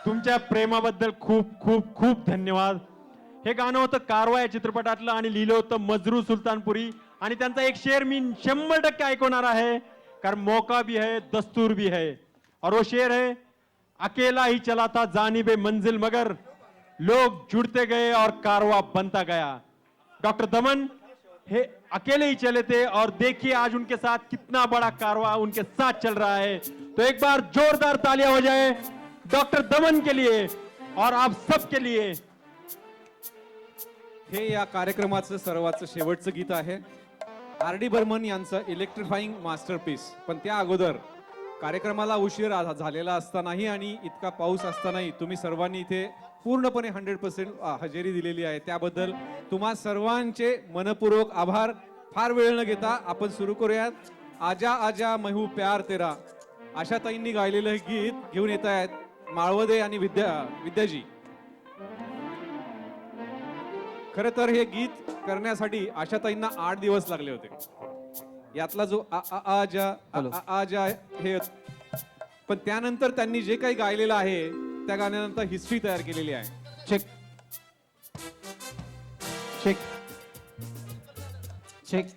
तुमच्या प्रेमाबद्दल खूप खूप खूप धन्यवाद. हे गाणं होतं कारवा या चित्रपटातलं आणि लिहिलं होतं मजरू सुलतानपुरी. आणि त्यांचा एक शेर मी 100% ऐकवणार आहे, कारण मौका भी है दस्तूर भी है. और वो शेर है, अकेला ही चला था जानिबे मंजिल मगर लोग जुड़ते गए और कारवा बनता गया. डॉक्टर दमन हे अकेले ही चले थे और देखिए आज उनके साथ कितना बड़ा कारवा उनके साथ चल रहा है. तो एक बार जोरदार तालियां हो जाए डॉक्टर दमन के लिए और आप सब के लिए. हे या कार्यक्रमाचं सर्वात शेवटचं गीत आहे. आर.डी. बर्मन यांचं इलेक्ट्रिफाईंग मास्टरपीस. पण त्या अगोदर कार्यक्रमाला उशीर झालेला असतानाही आणि इतका पाऊस असतानाही तुम्ही सर्वांनी इथे पूर्णपणे 100% हजेरी दिलेली आहे, त्याबद्दल तुम्हा सर्वांचे मनपूर्वक आभार. फार वेळ न घेता आपण सुरू करूयात. आजा आजा महू प्यार तेरा आशाताईंनी गायलेलं हे गीत घेऊन येत आहेत माळवदे आणि विद्याजी. खरं तर हे गीत करण्यासाठी आशाताईंना 8 दिवस लागले होते. यातला जो आजा आजा हे, पण त्यानंतर त्यांनी जे काही गायलेलं आहे त्या गाण्यानंतर हिस्ट्री तयार केलेली आहे. Check check check